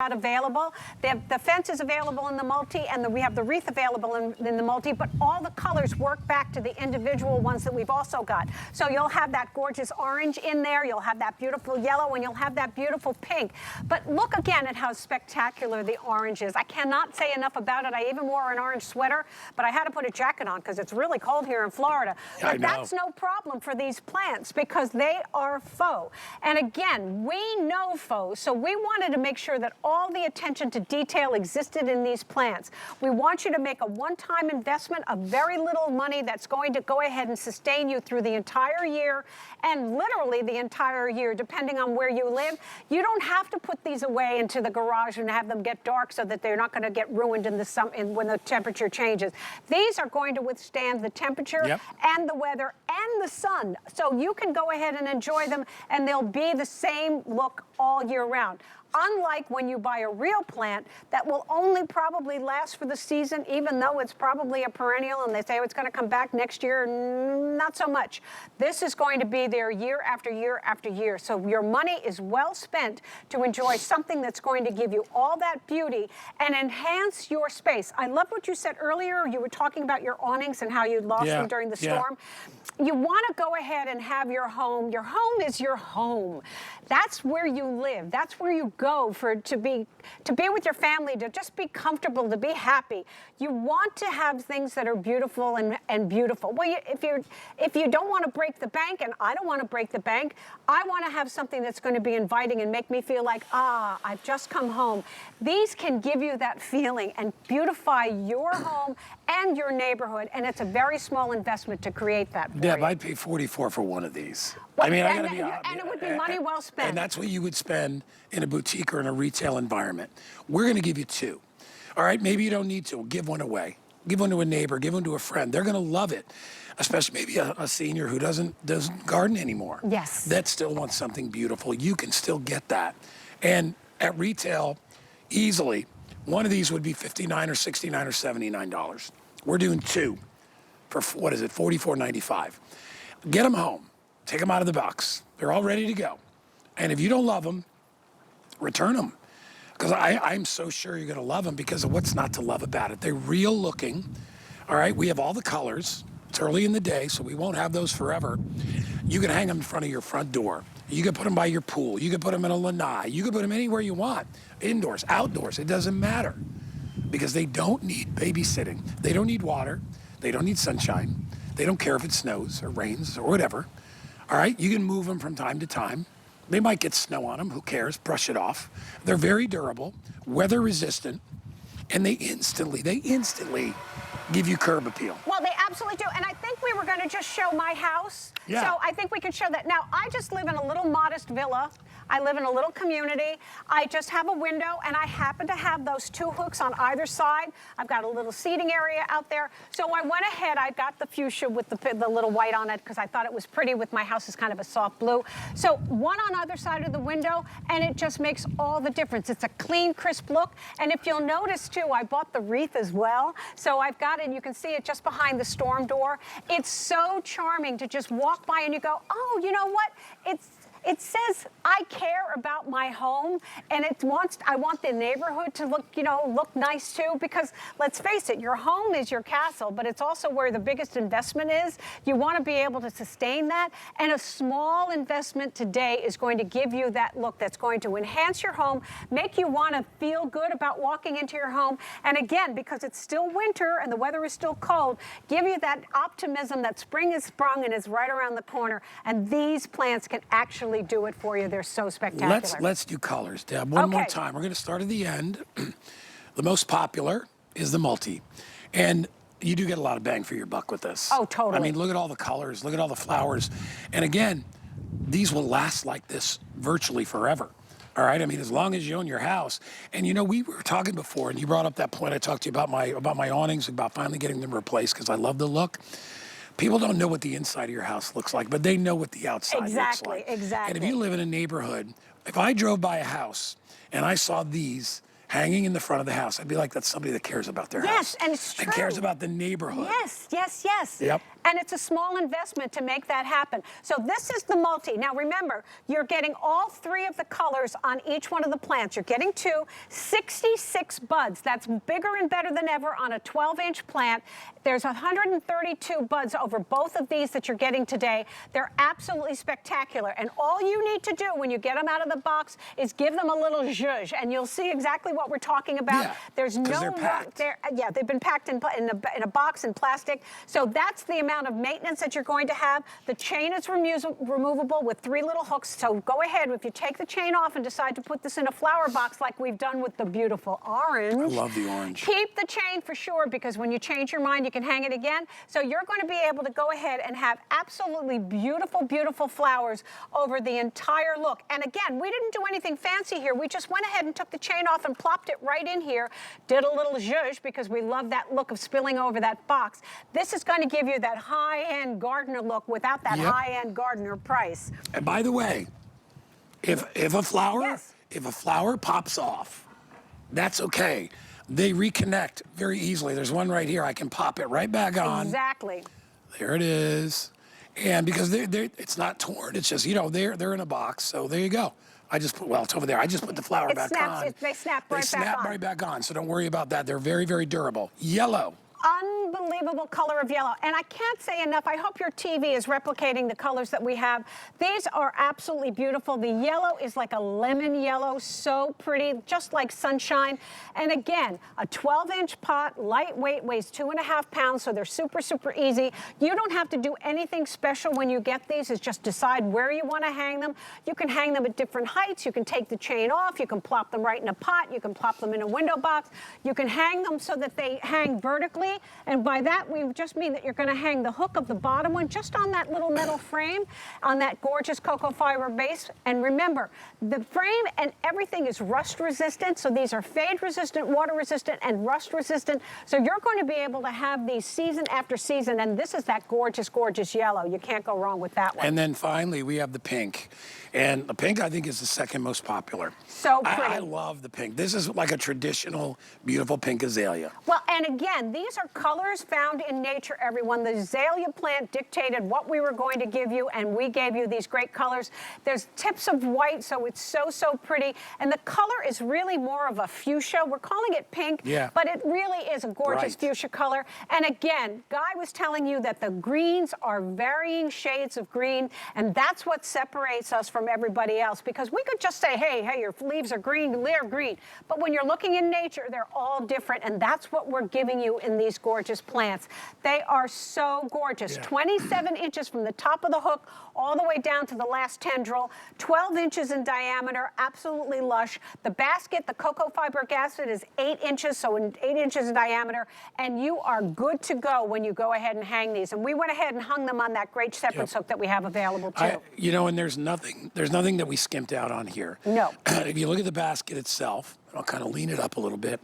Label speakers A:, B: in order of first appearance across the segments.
A: available. The fence is available in the multi, and we have the wreath available in the multi, but all the colors work back to the individual ones that we've also got. So you'll have that gorgeous orange in there, you'll have that beautiful yellow, and you'll have that beautiful pink. But look again at how spectacular the orange is. I cannot say enough about it. I even wore an orange sweater, but I had to put a jacket on because it's really cold here in Florida.
B: Yeah,
A: but that's no problem for these plants because they are faux. And again, we know faux, so we wanted to make sure that all the attention to detail existed in these plants. We want you to make a one-time investment of very little money that's going to go ahead and sustain you through the entire year, and literally the entire year, depending on where you live. You don't have to put these away into the garage and have them get dark so that they're not going to get ruined in the when the temperature changes. These are going to withstand the temperature and the weather and the sun. So you can go ahead and enjoy them, and they'll be the same look all year round. Unlike when you buy a real plant that will only probably last for the season, even though it's probably a perennial and they say it's going to come back next year, not so much. This is going to be there year after year after year. So your money is well spent to enjoy something that's going to give you all that beauty and enhance your space. I love what you said earlier. You were talking about your awnings and how you lost them during the storm. You want to go ahead and have your home. Your home is your home. That's where you live. That's where you go to be with your family, to just be comfortable, to be happy. You want to have things that are beautiful and beautiful. Well, if you don't want to break the bank, and I don't want to break the bank, I want to have something that's going to be inviting and make me feel like, I've just come home. These can give you that feeling and beautify your home and your neighborhood, and it's a very small investment to create that for
B: Deb,
A: you.
B: I'd pay $44 for one of these.
A: Well,
B: I mean, I
A: and,
B: gotta be honest.
A: And it would be money well spent.
B: And that's what you would spend in a boutique or in a retail environment. We're going to give you two. All right, maybe you don't need to. Give one away. Give one to a neighbor. Give one to a friend. They're going to love it, especially maybe a senior who doesn't garden anymore.
A: Yes.
B: That still wants something beautiful. You can still get that. And at retail, easily, one of these would be $59 or $69 or $79. We're doing two for, what is it, $44.95. Get them home. Take them out of the box. They're all ready to go. And if you don't love them, return them. Because I'm so sure you're going to love them because of what's not to love about it. They're real looking. All right, we have all the colors. It's early in the day, so we won't have those forever. You can hang them in front of your front door. You can put them by your pool. You can put them in a lanai. You can put them anywhere you want. Indoors, outdoors, it doesn't matter. Because they don't need babysitting. They don't need water. They don't need sunshine. They don't care if it snows or rains or whatever. All right, you can move them from time to time. They might get snow on them, who cares? Brush it off. They're very durable, weather resistant, and they instantly give you curb appeal.
A: Well, they absolutely do. And I think we were going to just show my house.
B: Yeah.
A: So I think we can show that. Now, I just live in a little modest villa. I live in a little community. I just have a window, and I happen to have those two hooks on either side. I've got a little seating area out there. So I went ahead. I got the fuchsia with the little white on it because I thought it was pretty with my house is kind of a soft blue. So one on either side of the window, and it just makes all the difference. It's a clean, crisp look. And if you'll notice, too, I bought the wreath as well. So I've got it. You can see it just behind the storm door. It's so charming to just walk by and you go, oh, you know what? It says I care about my home, and I want the neighborhood to look nice too, because let's face it, your home is your castle, but it's also where the biggest investment is. You want to be able to sustain that, and a small investment today is going to give you that look that's going to enhance your home, make you want to feel good about walking into your home, and again, because it's still winter and the weather is still cold, give you that optimism that spring is sprung and is right around the corner, and these plants can actually do it for you. They're so spectacular.
B: Let's do colors, Deb. One more time. We're going to start at the end. The most popular is the multi. And you do get a lot of bang for your buck with this.
A: Oh, totally.
B: I mean, look at all the colors. Look at all the flowers. And again, these will last like this virtually forever. All right? I mean, as long as you own your house. And, you know, we were talking before, and you brought up that point. I talked to you about my awnings, about finally getting them replaced because I love the look. People don't know what the inside of your house looks like, but they know what the outside looks like.
A: Exactly.
B: And if you live in a neighborhood, if I drove by a house and I saw these hanging in the front of the house, I'd be like, that's somebody that cares about their house.
A: Yes, and it's true.
B: And cares about the neighborhood.
A: Yes.
B: Yep.
A: and it's a small investment to make that happen. So this is the multi. Now remember, you're getting all 3 of the colors on each one of the plants. You're getting 66 buds. That's bigger and better than ever on a 12-inch plant. There's 132 buds over both of these that you're getting today. They're absolutely spectacular. And all you need to do when you get them out of the box is give them a little zhuzh, and you'll see exactly what we're talking about.
B: Yeah,
A: there's no
B: they're packed.
A: yeah, they've been packed in a box in plastic. So that's the amount of maintenance that you're going to have. The chain is removable with 3 little hooks. So go ahead, if you take the chain off and decide to put this in a flower box like we've done with the beautiful orange.
B: I love the orange.
A: Keep the chain for sure, because when you change your mind, you can hang it again. So you're going to be able to go ahead and have absolutely beautiful, beautiful flowers over the entire look. And again, we didn't do anything fancy here. We just went ahead and took the chain off and plopped it right in here, did a little zhuzh because we love that look of spilling over that box. This is going to give you that high-end gardener look without that high-end gardener price.
B: And by the way, if a flower
A: Yes.
B: if a flower pops off, that's okay. They reconnect very easily. There's one right here. I can pop it right back on.
A: Exactly.
B: There it is. And because it's not torn, it's just, you know, they're in a box. So there you go. I just put, well, it's over there. I just put the flower back on.
A: They snap right back on.
B: They snap right back on. So don't worry about that. They're very, very durable. Yellow.
A: Unbelievable color of yellow. And I can't say enough. I hope your TV is replicating the colors that we have. These are absolutely beautiful. The yellow is like a lemon yellow, so pretty, just like sunshine. And again, a 12-inch pot, lightweight, weighs 2.5 pounds, so they're super, super easy. You don't have to do anything special when you get these. It's just decide where you want to hang them. You can hang them at different heights. You can take the chain off. You can plop them right in a pot. You can plop them in a window box. You can hang them so that they hang vertically. And by that, we just mean that you're going to hang the hook of the bottom one just on that little metal frame, on that gorgeous cocoa fiber base. And remember, the frame and everything is rust resistant. So these are fade resistant, water resistant, and rust resistant. So you're going to be able to have these season after season. And this is that gorgeous, gorgeous yellow. You can't go wrong with that one.
B: And then finally, we have the pink. And the pink, I think, is the second most popular.
A: So pretty.
B: I love the pink. This is like a traditional, beautiful pink azalea.
A: Well, and again, these are colors found in nature, everyone. The azalea plant dictated what we were going to give you, and we gave you these great colors. There's tips of white, so it's so, so pretty. And the color is really more of a fuchsia. We're calling it pink, but it really is a gorgeous fuchsia color. And again, Guy was telling you that the greens are varying shades of green, and that's what separates us from everybody else, because we could just say, hey, your leaves are green, they're green. But when you're looking in nature, they're all different, and that's what we're giving you in these gorgeous plants. They are so gorgeous. 27 inches from the top of the hook all the way down to the last tendril, 12 inches in diameter, absolutely lush. The basket, the cocoa fiber gasket, is 8 inches, so 8 inches in diameter, and you are good to go when you go ahead and hang these. And we went ahead and hung them on that great shepherd's hook that we have available too.
B: You know, and there's nothing that we skimped out on here.
A: No.
B: If you look at the basket itself, I'll kind of lean it up a little bit.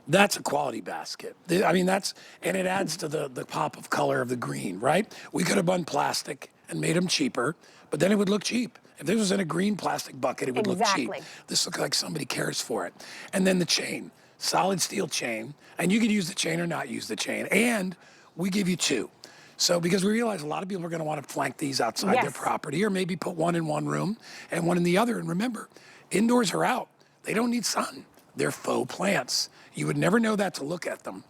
B: That's a quality basket. I mean, and it adds to the pop of color of the green, right? We could have done plastic and made them cheaper, but then it would look cheap. If this was in a green plastic bucket, it would look cheap. This looks like somebody cares for it. And then the chain, solid steel chain, and you could use the chain or not use the chain. And we give you 2. So because we realize a lot of people are going to want to flank these outside their property, or maybe put one in one room and one in the other. And remember, indoors are out. They don't need sun. They're faux plants. You would never know that to look at them.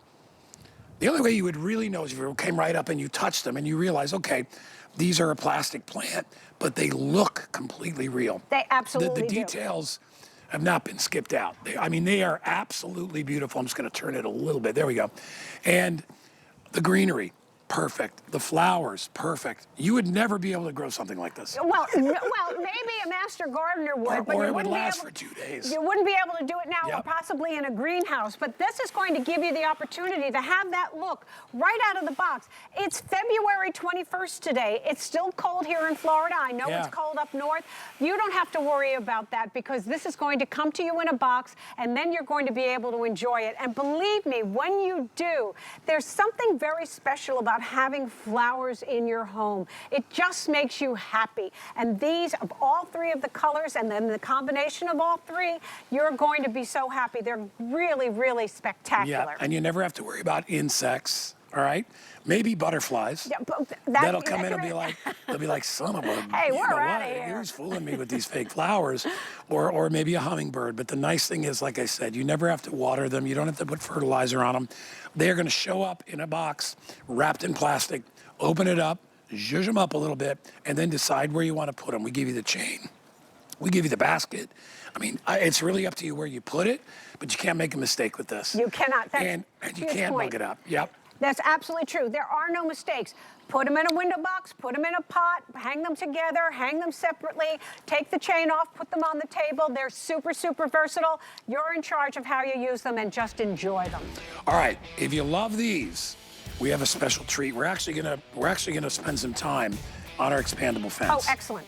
B: The only way you would really know is if you came right up and you touched them and you realize, okay, these are a plastic plant, but they look completely real.
A: They absolutely
B: The
A: do.
B: details have not been skipped out. They are absolutely beautiful. I'm just going to turn it a little bit. There we go. And the greenery, perfect. The flowers, perfect. You would never be able to grow something like this.
A: Well, maybe a master gardener would, but
B: or
A: you
B: it would
A: wouldn't be
B: last
A: able,
B: for 2 days.
A: You wouldn't be able to do it now, or possibly in a greenhouse. But this is going to give you the opportunity to have that look right out of the box. It's February 21st today. It's still cold here in Florida. I know it's cold up north. You don't have to worry about that, because this is going to come to you in a box, and then you're going to be able to enjoy it. And believe me, when you do, there's something very special about having flowers in your home. It just makes you happy. And these, of all 3 of the colors, and then the combination of all 3, you're going to be so happy. They're really, really spectacular.
B: Yeah, and you never have to worry about insects all right? Maybe butterflies.
A: Yeah, but
B: That'll come in and be like, they'll be like, son of a,
A: Hey,
B: you
A: we're
B: know
A: outta
B: what?
A: here.
B: Who's fooling me with these fake flowers? Or maybe a hummingbird. But the nice thing is, like I said, you never have to water them. You don't have to put fertilizer on them. They're going to show up in a box wrapped in plastic. Open it up, zhuzh them up a little bit, and then decide where you want to put them. We give you the chain. We give you the basket. I mean, it's really up to you where you put it, but you can't make a mistake with this.
A: You cannot. That's
B: and
A: a
B: you
A: huge
B: can't
A: point.
B: mug it up. Yep.
A: That's absolutely true. There are no mistakes. Put them in a window box, put them in a pot, hang them together, hang them separately, take the chain off, put them on the table. They're super, super versatile. You're in charge of how you use them and just enjoy them.
B: All right, if you love these, we have a special treat. We're actually gonna spend some time on our expandable fence.
A: Oh, excellent.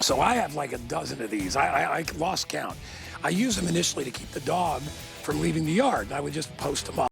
B: So I have like a dozen of these. I lost count. I use them initially to keep the dog from leaving the yard. I would just post them up.